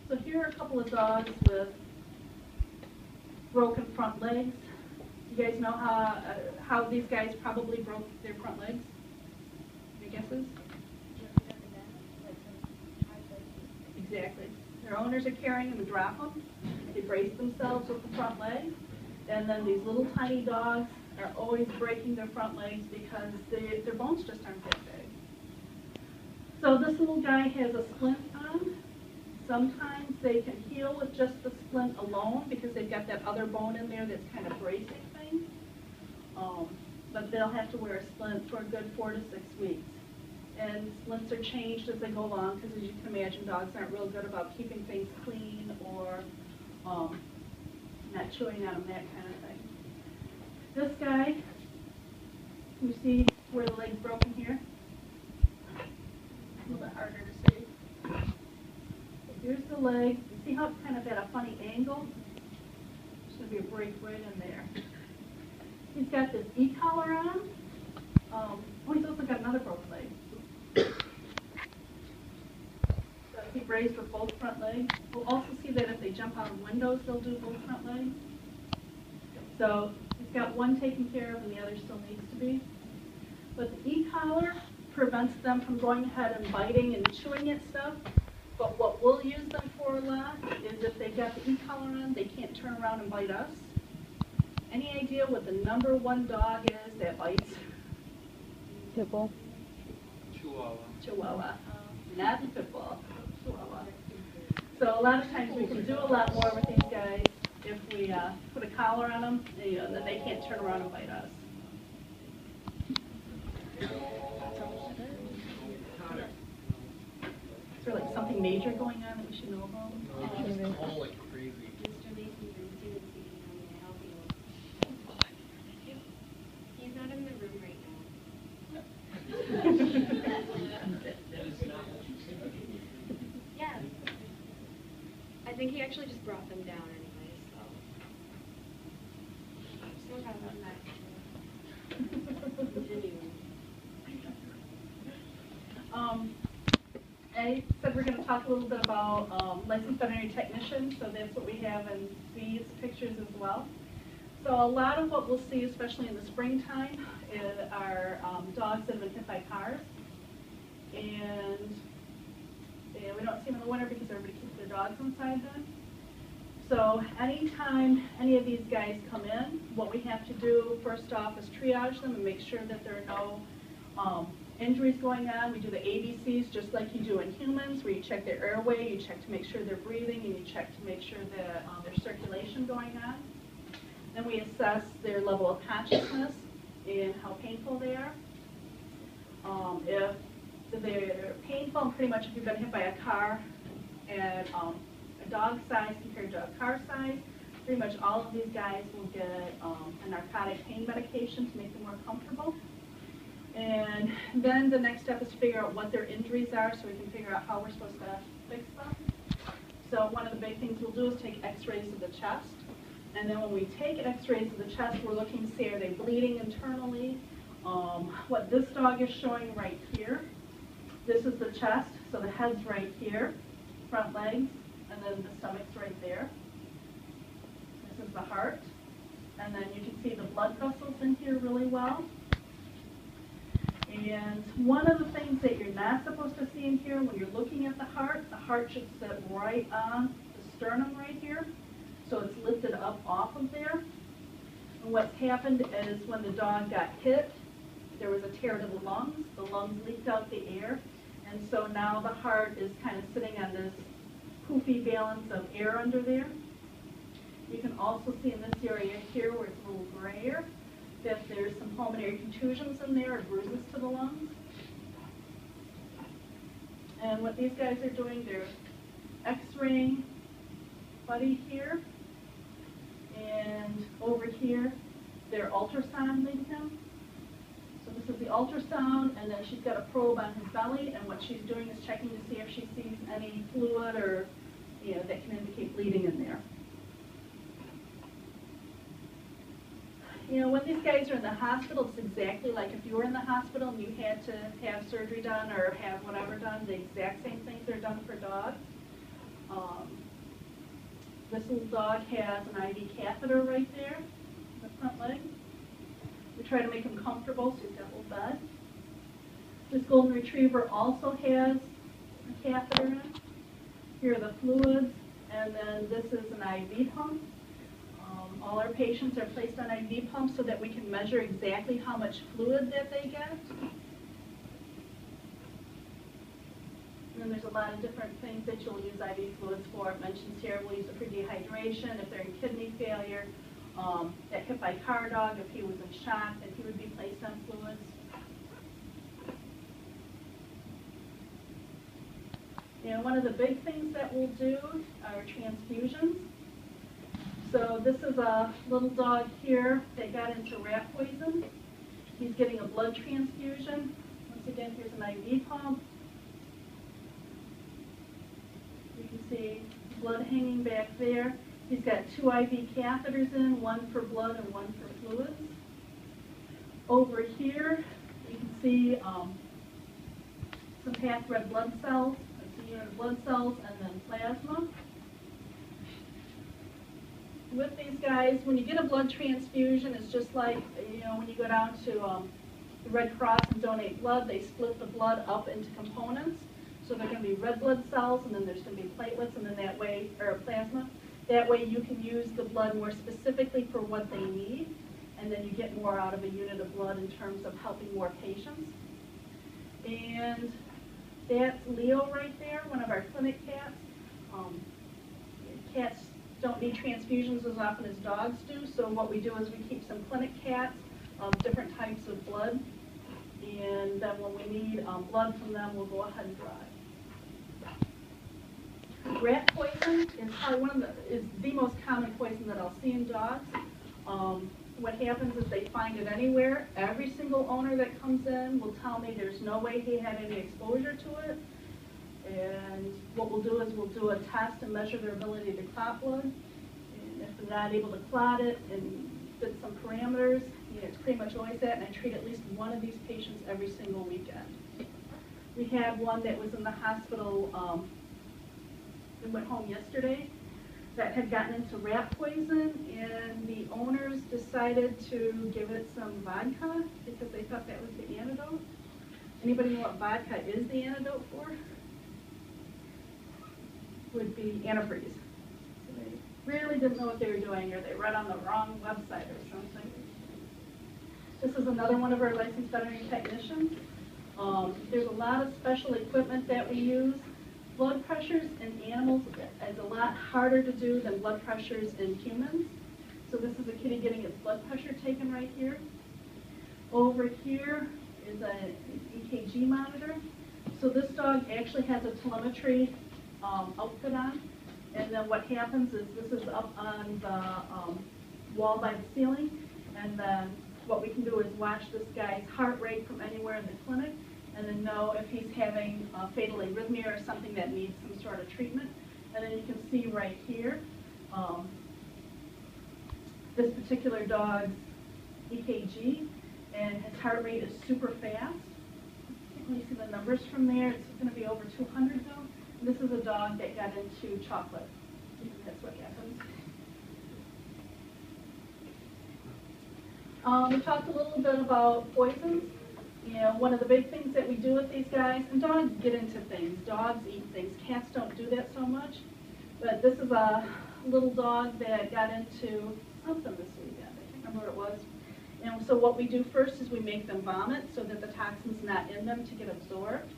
So here are a couple of dogs with broken front legs. You guys know how these guys probably broke their front legs? Any guesses? Exactly. Their owners are carrying them and drop them. They brace themselves with the front leg. And then these little tiny dogs are always breaking their front legs because their bones just aren't that big. So this little guy has a splint on. Sometimes they can heal with just the splint alone because they've got that other bone in there that's kind of bracing things. But they'll have to wear a splint for a good 4 to 6 weeks. And splints are changed as they go along because, as you can imagine, dogs aren't real good about keeping things clean or not chewing on them, that kind of thing. This guy, you see where the leg's broken here? A little bit harder to see. Here's the leg. You see how it's kind of at a funny angle? There's going to be a break right in there. He's got this E-collar on. Oh, he's also got another broken leg. So he braced with both front legs. We'll also see that if they jump out of windows, they'll do both front legs. So he's got one taken care of and the other still needs to be. But the E-collar prevents them from going ahead and biting and chewing at stuff. But what we'll use them for a lot is if they've got the E-collar on, they can't turn around and bite us. Any idea what the #1 dog is that bites? Pit bull. Chihuahua. Chihuahua. Not the pit bull. Chihuahua. So a lot of times we can do a lot more with these guys if we put a collar on them, that they can't turn around and bite us. Is there like something major going on that we should know about? It's all like crazy. He's not in the room right now. Yeah. I think he actually just brought them down anyways, so. Still got them back. Anyway. I said we're going to talk a little bit about licensed veterinary technicians, so that's what we have in these pictures as well. So a lot of what we'll see, especially in the springtime, are dogs that have been hit by cars. And we don't see them in the winter because everybody keeps their dogs inside then. So anytime any of these guys come in, what we have to do first off is triage them and make sure that there are no injuries going on. We do the ABCs just like you do in humans, where you check their airway, you check to make sure they're breathing, and you check to make sure that there's circulation going on. Then we assess their level of consciousness and how painful they are. If they're painful, and pretty much if you've been hit by a car at a dog size compared to a car size, pretty much all of these guys will get a narcotic pain medication to make them more comfortable. And then the next step is to figure out what their injuries are so we can figure out how we're supposed to fix them. So one of the big things we'll do is take x-rays of the chest. And then when we take x-rays of the chest, we're looking to see, are they bleeding internally? What this dog is showing right here, this is the chest, so the head's right here, front legs, and then the stomach's right there. This is the heart. And then you can see the blood vessels in here really well. And one of the things that you're not supposed to see in here when you're looking at the heart should sit right on the sternum right here. So it's lifted up off of there. And what's happened is when the dog got hit, there was a tear to the lungs. The lungs leaked out the air. And so now the heart is kind of sitting on this poofy balance of air under there. You can also see in this area here where it's a little grayer that there's some pulmonary contusions in there or bruises to the lungs. And what these guys are doing, they're x-raying Buddy here, and over here, they're ultrasounding him. So this is the ultrasound, and then she's got a probe on his belly, and what she's doing is checking to see if she sees any fluid or, that can indicate bleeding in there. When these guys are in the hospital, it's exactly like if you were in the hospital and you had to have surgery done or have whatever done, the exact same things are done for dogs. This little dog has an IV catheter right there, in the front leg. We try to make him comfortable, so he's got a little bed. This golden retriever also has a catheter in. Here are the fluids, and then this is an IV pump. All our patients are placed on IV pumps so that we can measure exactly how much fluid that they get. And then there's a lot of different things that you'll use IV fluids for. It mentions here we'll use it for dehydration, if they're in kidney failure, that hit by car dog, if he was in shock, that he would be placed on fluids. And one of the big things that we'll do are transfusions. So this is a little dog here that got into rat poison. He's getting a blood transfusion. Once again, here's an IV pump. You can see blood hanging back there. He's got 2 IV catheters in, one for blood and one for fluids. Over here, you can see some packed red blood cells, a unit of blood cells, and then plasma. With these guys, when you get a blood transfusion, it's just like, when you go down to the Red Cross and donate blood, they split the blood up into components. So they're going to be red blood cells, and then there's going to be platelets, and then that way, or plasma. That way you can use the blood more specifically for what they need, and then you get more out of a unit of blood in terms of helping more patients. And that's Leo right there, one of our clinic cats. Cats don't need transfusions as often as dogs do, so what we do is we keep some clinic cats of different types of blood, and then when we need blood from them, we'll go ahead and draw it. Rat poison is probably the most common poison that I'll see in dogs. What happens is they find it anywhere. Every single owner that comes in will tell me there's no way he had any exposure to it. And what we'll do is we'll do a test and measure their ability to clot blood. And if they're not able to clot it and fit some parameters, it's pretty much always that, and I treat at least one of these patients every single weekend. We had one that was in the hospital, and went home yesterday, that had gotten into rat poison, and the owners decided to give it some vodka because they thought that was the antidote. Anybody know what vodka is the antidote for? Would be antifreeze. So they really didn't know what they were doing, or they read on the wrong website or something. This is another one of our licensed veterinary technicians. There's a lot of special equipment that we use. Blood pressures in animals is a lot harder to do than blood pressures in humans. So this is a kitty getting its blood pressure taken right here. Over here is an EKG monitor. So this dog actually has a telemetry outfit on. And then what happens is this is up on the wall by the ceiling. And then what we can do is watch this guy's heart rate from anywhere in the clinic, and then know if he's having a fatal arrhythmia or something that needs some sort of treatment. And then you can see right here, this particular dog's EKG, and his heart rate is super fast. You can really see the numbers from there. It's going to be over 200 though. And this is a dog that got into chocolate. That's what happens. We talked a little bit about poisons. One of the big things that we do with these guys, and dogs get into things. Dogs eat things. Cats don't do that so much. But this is a little dog that got into something this weekend. I can't remember what it was. And so what we do first is we make them vomit so that the toxin's not in them to get absorbed.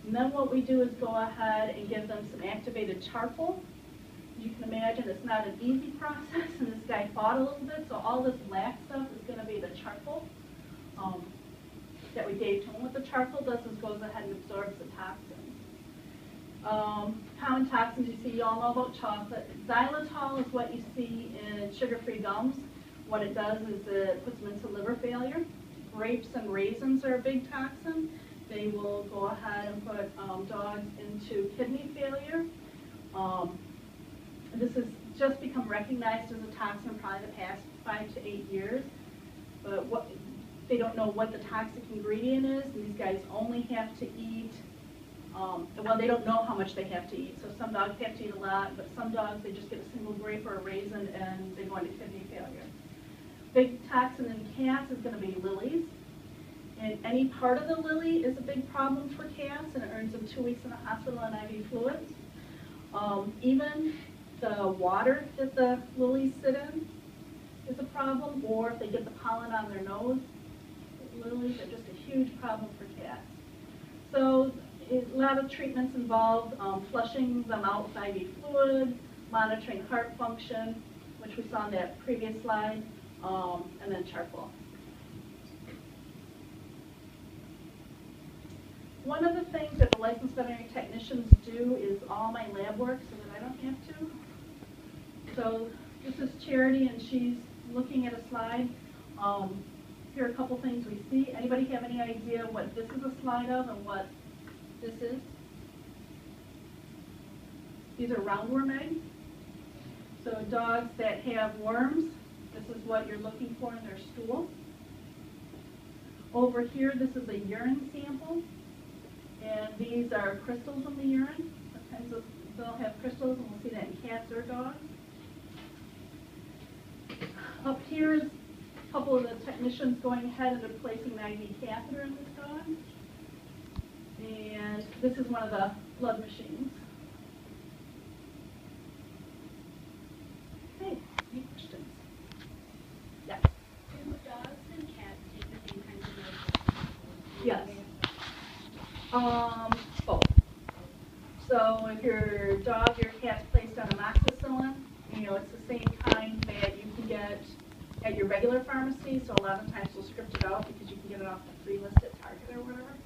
And then what we do is go ahead and give them some activated charcoal. You can imagine it's not an easy process, and this guy fought a little bit, so all this black stuff is going to be the charcoal that we gave to him. What the charcoal does is goes ahead and absorbs the toxins. Common toxins you see, you all know about chocolate. Xylitol is what you see in sugar-free gums. What it does is it puts them into liver failure. Grapes and raisins are a big toxin. They will go ahead and put dogs into kidney failure. This has just become recognized as a toxin probably the past 5 to 8 years. But they don't know what the toxic ingredient is, and these guys only have to eat Well, they don't know how much they have to eat. So some dogs have to eat a lot, but some dogs, they just get a single grape or a raisin and they go into kidney failure. Big toxin in cats is going to be lilies. And any part of the lily is a big problem for cats, and it earns them 2 weeks in the hospital on IV fluids. Even the water that the lilies sit in is a problem, or if they get the pollen on their nose, lilies are just a huge problem for cats. So a lot of treatments involved flushing them out with IV fluid, monitoring heart function, which we saw in that previous slide, and then charcoal. One of the things that the licensed veterinary technicians do is all my lab work so that I don't have to. So this is Charity, and she's looking at a slide. Here are a couple things we see. Anybody have any idea what this is a slide of and what this is? These are roundworm eggs. So dogs that have worms, this is what you're looking for in their stool. Over here, this is a urine sample. And these are crystals in the urine. Sometimes they'll have crystals, and we'll see that in cats or dogs. Up here is a couple of the technicians going ahead and placing an IV catheter in this dog. And this is one of the blood machines. Okay, any questions? Yes. Do dogs and cats take the same kinds of medicine? Yes. Both. So if your dog or your cat's placed on amoxicillin, you know, it's the same kind that you can get at your regular pharmacy. So a lot of times we'll script it out because you can get it off the free list at Target or whatever.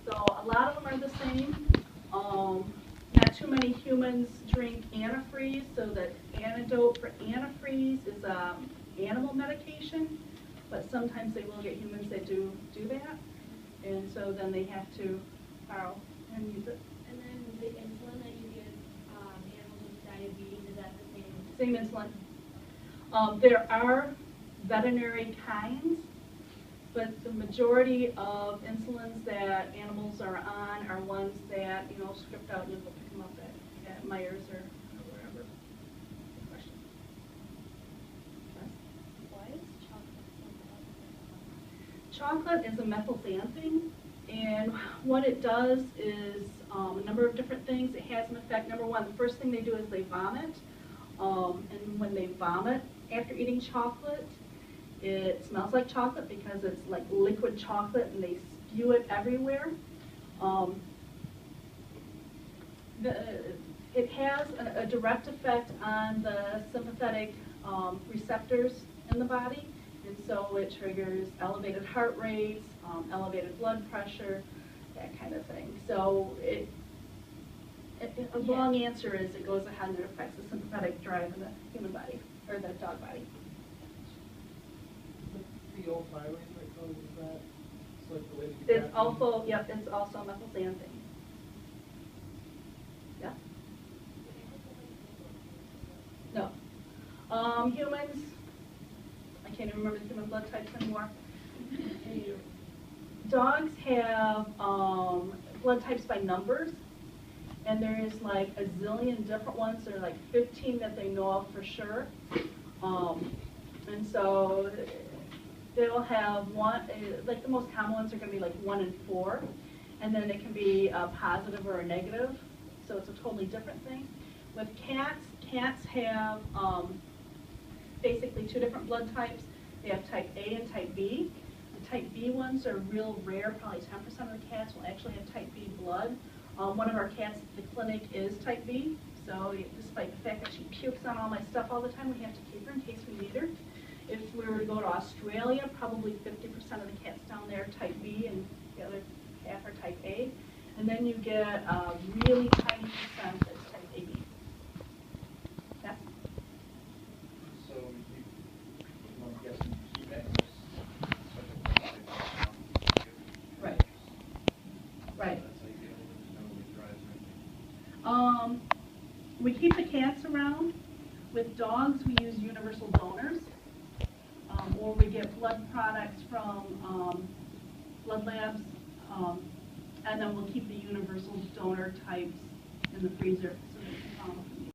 So a lot of them are the same. Not too many humans drink antifreeze, so the antidote for antifreeze is animal medication, but sometimes they will get humans that do that. And so then they have to borrow and use it. And then the insulin that you give animals with diabetes, is that the same? Same insulin. There are veterinary kinds, but the majority of insulins that animals are on are ones that, you know, script out and you'll go pick them up at Myers or wherever. Good question. Why is chocolate so bad? Chocolate is a methylxanthine, and what it does is a number of different things. It has an effect. Number one, the first thing they do is they vomit, and when they vomit after eating chocolate, it smells like chocolate because it's like liquid chocolate, and they spew it everywhere. It has a direct effect on the sympathetic receptors in the body. And so it triggers elevated heart rates, elevated blood pressure, that kind of thing. So a long answer is it goes ahead and it affects the sympathetic drive in the human body, or the dog body. The old thyroid that goes with that? It's like the way to get It's also, yep, it's also methylxanthine. Yeah? No. Humans, I can't even remember the human blood types anymore. Dogs have blood types by numbers, and there's like a zillion different ones. There are like 15 that they know of for sure. And so they'll have one, like the most common ones are going to be like 1 and 4, and then it can be a positive or a negative, so it's a totally different thing. With cats, cats have basically 2 different blood types. They have type A and type B. The type B ones are real rare. Probably 10% of the cats will actually have type B blood. One of our cats at the clinic is type B, so despite the fact that she pukes on all my stuff all the time, we have to keep her in case we need her. If we were to go to Australia, probably 50% of the cats down there are type B and the other half are type A. And then you get a really tiny percent that's type AB. Yeah? So I'm guessing you keep animals Right. Right. That's how you get them to know what drives them. We keep the cats around. With dogs, we use universal donors. Or we get blood products from blood labs, And then we'll keep the universal donor types in the freezer.